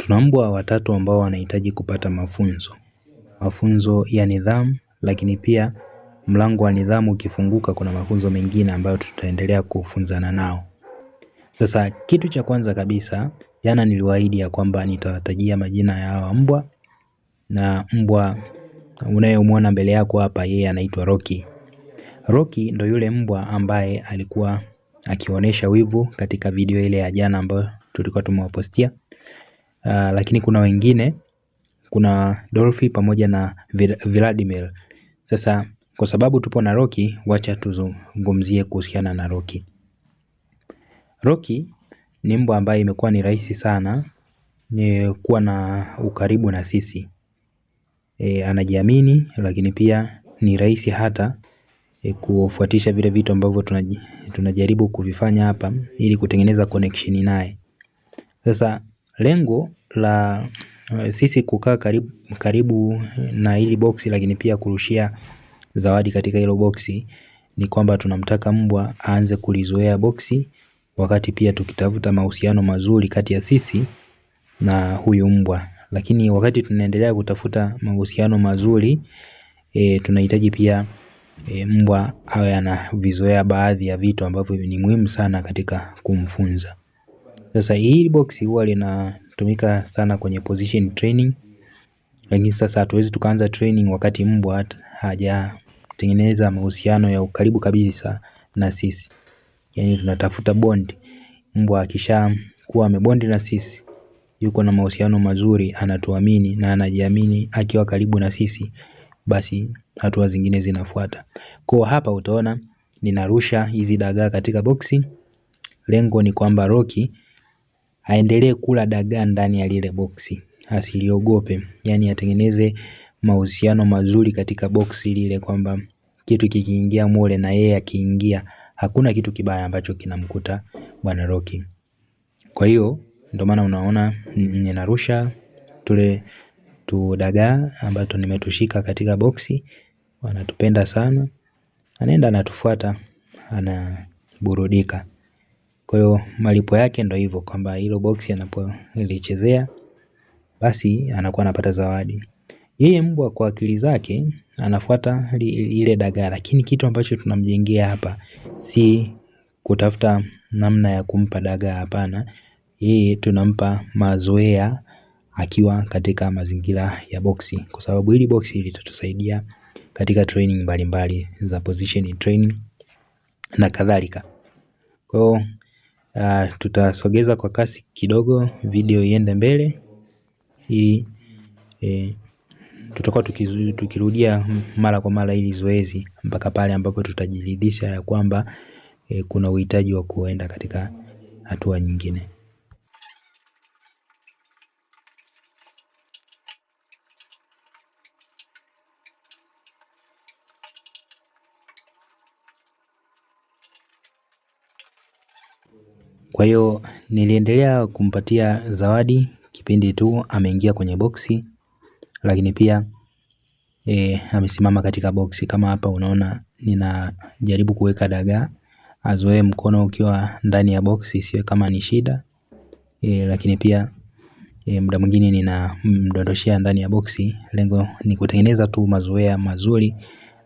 Tuna mbwa watatu ambao wanahitaji kupata mafunzo ya nidhamu, lakini pia mlango wa nidhamu ukifunguka kuna mafunzo mengine ambayo tutaendelea kufunzana nao. Sasa kitu cha kwanza kabisa, jana niliwaahidi ya kwamba nitawatajia majina ya hawa mbwa, na mbwa unayemwona mbele yako hapa yeye anaitwa Rocky. Rocky ndo yule mbwa ambaye alikuwa akionyesha wivu katika video ile ya jana ambayo tulikuwa tumewapostia. Lakini kuna wengine, kuna Dolphy pamoja na Vladimir. Sasa kwa sababu tupo na Rocky, wacha tuzungumzie kuhusiana na Rocky. Rocky ni mbwa ambaye imekuwa ni rahisi sana kuwa na ukaribu na sisi. Anajiamini, lakini pia ni rahisi hata kufuatisha vile vitu ambavyo tunajaribu kuvifanya hapa ili kutengeneza connection naye. Sasa lengo la sisi kukaa karibu na hili boksi, lakini pia kurushia zawadi katika hilo boksi, ni kwamba tunamtaka mbwa aanze kulizoea boksi, wakati pia tukitafuta mahusiano mazuri kati ya sisi na huyu mbwa. Lakini wakati tunaendelea kutafuta mahusiano mazuri, tunahitaji pia mbwa awe anavizoea baadhi ya vitu ambavyo ni muhimu sana katika kumfunza. Sasa hii box huwa linatumika sana kwenye position training, lakini sasa hatuwezi tukaanza training wakati mbwa hajatengeneza mahusiano ya ukaribu kabisa na sisi. Yaani tunatafuta bond. Mbwa akisha kuwa amebondi na sisi, yuko na mahusiano mazuri, anatuamini na anajiamini akiwa karibu na sisi, basi hatua zingine zinafuata. Kwa hapa utaona ninarusha hizi dagaa katika boxi. Lengo ni kwamba Rocky aendelee kula dagaa ndani ya lile boxi, asiliogope. Yani atengeneze mahusiano mazuri katika boxi lile, kwamba kitu kikiingia mule na yeye akiingia, hakuna kitu kibaya ambacho kinamkuta bwana Rocky. Kwa hiyo ndio maana unaona ninarusha tu dagaa ambazo nimetushika katika boxi. Wanatupenda sana, anaenda anatufuata, anaburudika. Kwa hiyo malipo yake ndo hivyo, kwamba hilo boxi anapolichezea basi anakuwa anapata zawadi. Yeye mbwa kwa akili zake anafuata ile dagaa, lakini kitu ambacho tunamjengea hapa si kutafuta namna ya kumpa dagaa, hapana. Yeye tunampa mazoea akiwa katika mazingira ya boxi, kwa sababu hili boxi litatusaidia katika training mbalimbali za position training na kadhalika. Kwa hiyo tutasogeza kwa kasi kidogo video iende mbele. Tutakuwa tukirudia mara kwa mara ili zoezi mpaka pale ambapo tutajiridhisha ya kwamba kuna uhitaji wa kuenda katika hatua nyingine. Kwa hiyo niliendelea kumpatia zawadi kipindi tu ameingia kwenye boxi, lakini pia amesimama katika boxi. Kama hapa unaona ninajaribu kuweka dagaa azoee mkono ukiwa ndani ya boxi, sio kama ni shida. Lakini pia muda mwingine ninamdondoshia ndani ya boxi. Lengo ni kutengeneza tu mazoea mazuri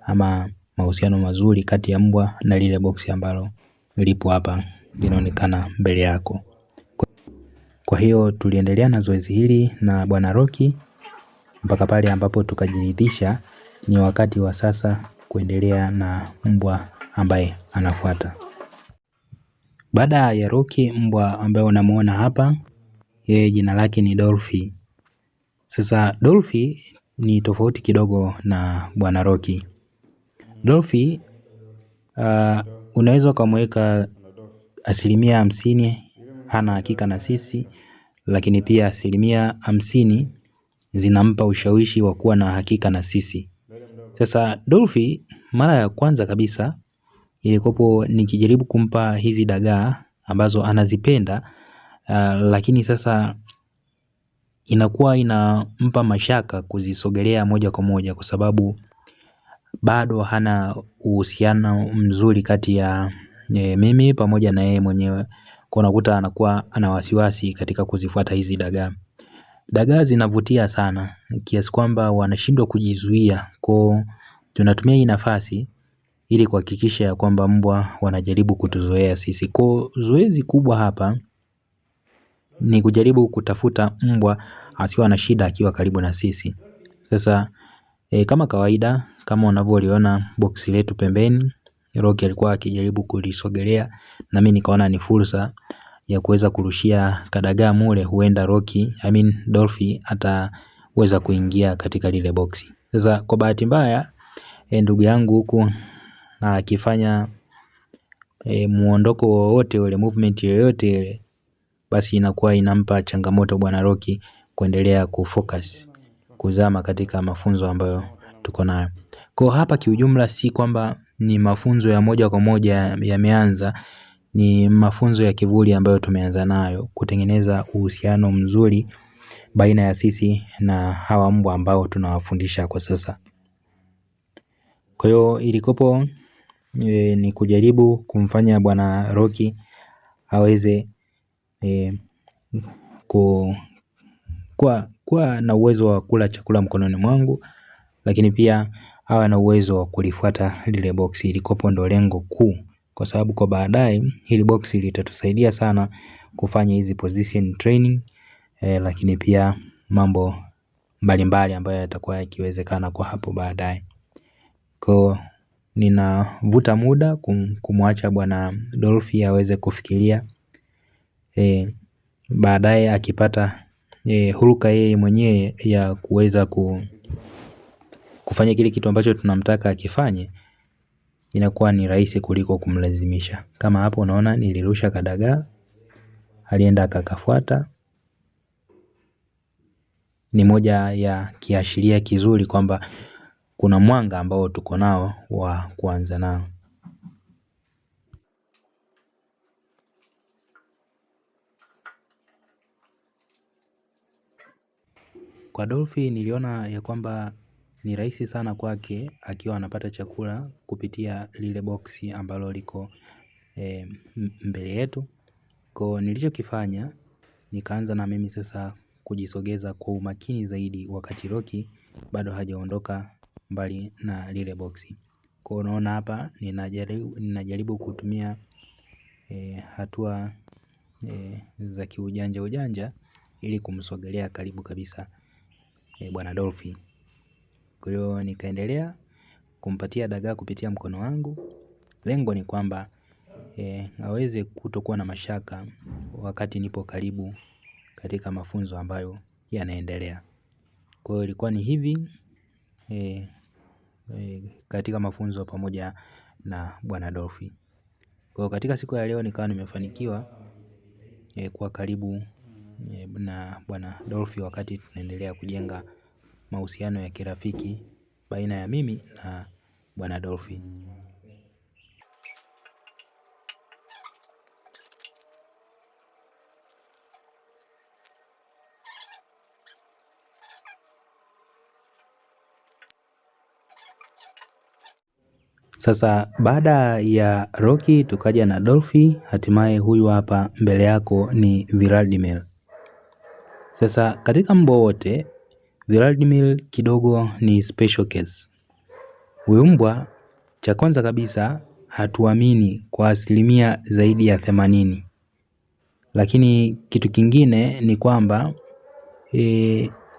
ama mahusiano mazuri kati ya mbwa na lile boxi ambalo lipo hapa linaonekana mbele yako. Kwa hiyo tuliendelea na zoezi hili na bwana Rocky mpaka pale ambapo tukajiridhisha ni wakati wa sasa kuendelea na mbwa ambaye anafuata. Baada ya Rocky, mbwa ambaye unamuona hapa, yeye jina lake ni Dolphy. Sasa Dolphy ni tofauti kidogo na bwana Rocky. Dolphy unaweza kumweka 50% hana hakika na sisi, lakini pia 50% zinampa ushawishi wa kuwa na hakika na sisi. Sasa Dolphy mara ya kwanza kabisa ilikopo nikijaribu kumpa hizi dagaa ambazo anazipenda, lakini sasa inakuwa inampa mashaka kuzisogelea moja kwa moja, kwa sababu bado hana uhusiano mzuri kati ya mimi pamoja na yeye mwenyewe. Kwa unakuta anakuwa ana wasiwasi katika kuzifuata hizi dagaa. dagaa zinavutia sana kiasi kwamba wanashindwa kujizuia. Kwa tunatumia hii nafasi ili kuhakikisha ya kwamba mbwa wanajaribu kutuzoea sisi. Kwa zoezi kubwa hapa ni kujaribu kutafuta mbwa asiwe na shida akiwa karibu na sisi. Sasa kama kawaida, kama unavyoliona boksi letu pembeni, Rocky alikuwa akijaribu kulisogelea na mimi nikaona ni fursa ya kuweza kurushia kadagaa mule, huenda Dolphy ataweza kuingia katika lile boksi. Sasa kwa bahati mbaya ndugu yangu huku akifanya muondoko wowote ule, movement yoyote ile, basi inakuwa inampa changamoto bwana Rocky kuendelea kufocus, kuzama katika mafunzo ambayo tuko nayo. Kwa hapa kiujumla si kwamba ni mafunzo ya moja kwa moja yameanza, ni mafunzo ya kivuli ambayo tumeanza nayo kutengeneza uhusiano mzuri baina ya sisi na hawa mbwa ambao tunawafundisha kwa sasa. Kwa hiyo ilikopo ni kujaribu kumfanya bwana Rocky aweze kuwa na uwezo wa kula chakula mkononi mwangu, lakini pia awe na uwezo wa kulifuata lile boksi. Ilikopo ndo lengo kuu, kwa sababu kwa baadaye hili boksi litatusaidia sana kufanya hizi position training, lakini pia mambo mbalimbali ambayo yatakuwa yakiwezekana kwa hapo baadaye. Kwa ninavuta muda kumwacha bwana Dolphy aweze kufikiria, baadaye akipata huruka yeye mwenyewe ya kuweza kufanya kile kitu ambacho tunamtaka akifanye, inakuwa ni rahisi kuliko kumlazimisha. Kama hapo unaona nilirusha kadagaa, alienda akakafuata. Ni moja ya kiashiria kizuri kwamba kuna mwanga ambao tuko nao wa kuanza nao. Kwa Dolphy niliona ya kwamba ni rahisi sana kwake akiwa anapata chakula kupitia lile boksi ambalo liko mbele yetu. Kwa nilichokifanya, nikaanza na mimi sasa kujisogeza kwa umakini zaidi wakati Rocky bado hajaondoka mbali na lile boksi. Kwa unaona hapa ninajaribu kutumia hatua za kiujanja ili kumsogelea karibu kabisa bwana Dolphy. Kwa hiyo nikaendelea kumpatia dagaa kupitia mkono wangu. Lengo ni kwamba aweze kutokuwa na mashaka wakati nipo karibu katika mafunzo ambayo yanaendelea. Kwa hiyo ilikuwa ni hivi katika mafunzo pamoja na bwana Dolphy. Kwa hiyo katika siku ya leo nikawa nimefanikiwa kuwa karibu na bwana Dolphy wakati tunaendelea kujenga mahusiano ya kirafiki baina ya mimi na bwana Dolphy. Sasa baada ya Rocky tukaja na Dolphy, hatimaye huyu hapa mbele yako ni Vladimir. Sasa katika mbwa wote Vladimir kidogo ni special case. Huyu mbwa cha kwanza kabisa hatuamini kwa asilimia zaidi ya 80. Lakini kitu kingine ni kwamba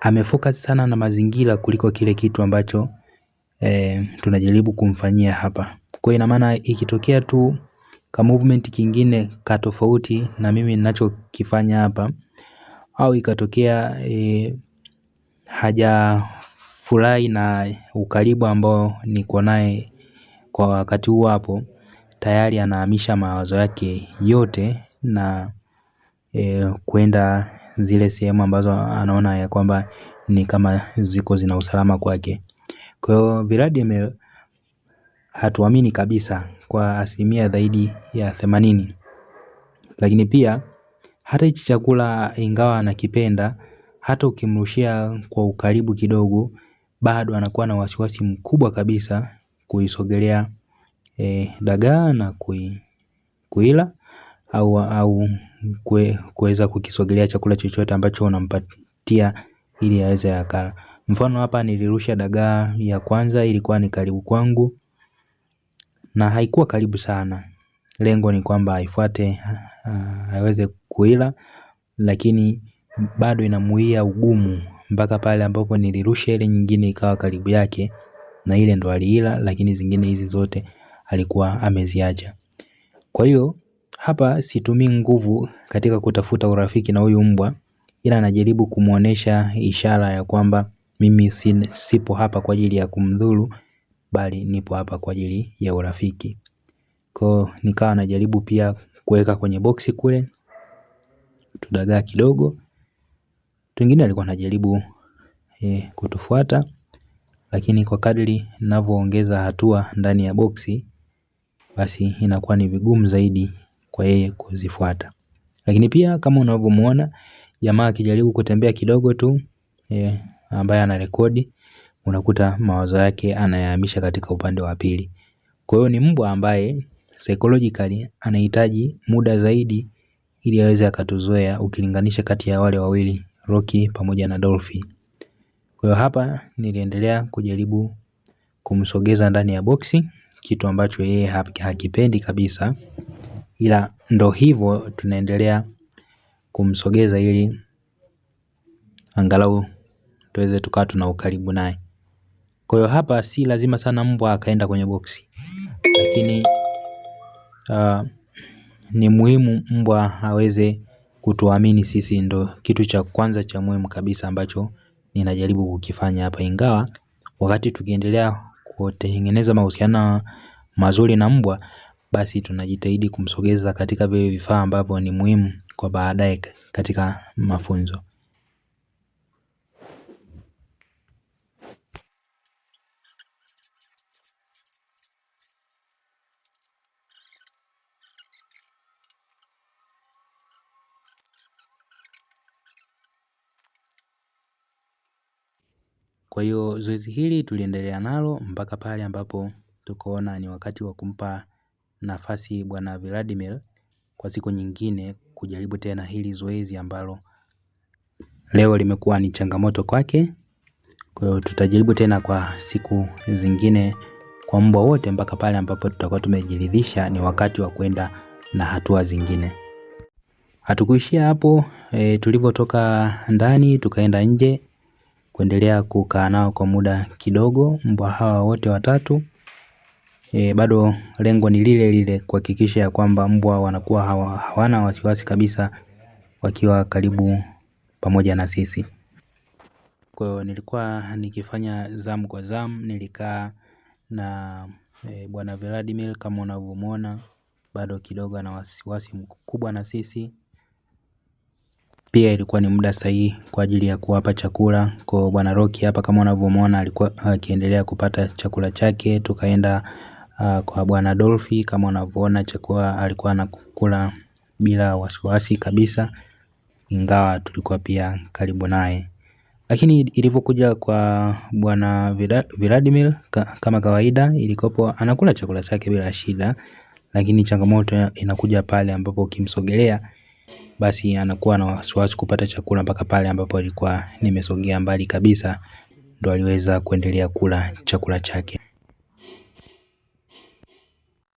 amefocus sana na mazingira kuliko kile kitu ambacho tunajaribu kumfanyia hapa. Kwa ina maana ikitokea tu ka movement kingine ka tofauti na mimi ninachokifanya hapa, au ikatokea hajafurahi na ukaribu ambao niko naye kwa wakati huo hapo, tayari anahamisha mawazo yake yote na kwenda zile sehemu ambazo anaona ya kwamba ni kama ziko zina usalama kwake. Kwa hiyo Vladimir hatuamini kabisa kwa asilimia zaidi ya 80. Lakini pia hata hichi chakula ingawa anakipenda, hata ukimrushia kwa ukaribu kidogo, bado anakuwa na wasiwasi mkubwa kabisa kuisogelea dagaa na kuila au kuweza kukisogelea chakula chochote ambacho unampatia kumvutia ili aweze akala. Mfano hapa nilirusha dagaa ya kwanza, ilikuwa ni karibu kwangu na haikuwa karibu sana. Lengo ni kwamba aifuate aweze kuila, lakini bado inamuia ugumu mpaka pale ambapo nilirusha ile nyingine ikawa karibu yake, na ile ndo aliila, lakini zingine hizi zote alikuwa ameziacha. Kwa hiyo hapa situmii nguvu katika kutafuta urafiki na huyu mbwa, ila najaribu kumuonesha ishara ya kwamba mimi sipo hapa kwa ajili ya kumdhuru, bali nipo hapa kwa ajili ya urafiki. Kwa nikawa najaribu pia kuweka kwenye boksi kule tudagaa kidogo. Twingine alikuwa anajaribu kutufuata, lakini kwa kadri ninavyoongeza hatua ndani ya boksi, basi inakuwa ni vigumu zaidi kwa yeye kuzifuata. Lakini pia kama unavyomuona jamaa akijaribu kutembea kidogo tu, ambaye anarekodi, unakuta mawazo yake anayahamisha katika upande wa pili. Kwa hiyo ni mbwa ambaye psychologically anahitaji muda zaidi ili aweze akatuzoea, ukilinganisha kati ya wale wawili, Rocky pamoja na Dolphy. Kwa hiyo hapa niliendelea kujaribu kumsogeza ndani ya boksi, kitu ambacho yeye hakipendi kabisa, ila ndo hivyo tunaendelea kumsogeza ili angalau tuweze tukawa tuna ukaribu naye. Kwa hiyo hapa si lazima sana mbwa akaenda kwenye boksi, lakini ni muhimu mbwa aweze kutuamini sisi. Ndo kitu cha kwanza cha muhimu kabisa ambacho ninajaribu kukifanya hapa, ingawa wakati tukiendelea kutengeneza mahusiano mazuri na mbwa, basi tunajitahidi kumsogeza katika vile vifaa ambavyo ni muhimu kwa baadaye katika mafunzo. Kwa hiyo zoezi hili tuliendelea nalo mpaka pale ambapo tukaona ni wakati wa kumpa nafasi Bwana Vladimir kwa siku nyingine kujaribu tena hili zoezi ambalo leo limekuwa ni changamoto kwake. Kwa hiyo tutajaribu tena kwa siku zingine kwa mbwa wote mpaka pale ambapo tutakuwa tumejiridhisha ni wakati wa kwenda na hatua zingine. Hatukuishia hapo, tulivyotoka ndani tukaenda nje kuendelea kukaa nao kwa muda kidogo mbwa hawa wote watatu. Bado lengo ni lile lile, kuhakikisha ya kwamba mbwa wanakuwa hawana wasiwasi kabisa wakiwa karibu pamoja na sisi. Kwa hiyo nilikuwa nikifanya zamu kwa zamu, nilikaa na Bwana Vladimir kama unavyomuona, bado kidogo ana wasiwasi mkubwa na sisi. Pia ilikuwa ni muda sahihi kwa ajili ya kuwapa chakula. Kwa Bwana Rocky hapa kama unavyomuona alikuwa akiendelea kupata chakula chake. Tukaenda kwa Bwana Dolphy kama unavyoona chakula alikuwa anakula bila wasiwasi kabisa, ingawa tulikuwa pia karibu naye. Lakini ilivyokuja kwa Bwana Vladimir kama kawaida, ilikopo anakula chakula chake bila shida, lakini changamoto inakuja pale ambapo ukimsogelea basi anakuwa na wasiwasi kupata chakula mpaka pale ambapo alikuwa nimesogea mbali kabisa, ndo aliweza kuendelea kula chakula chake.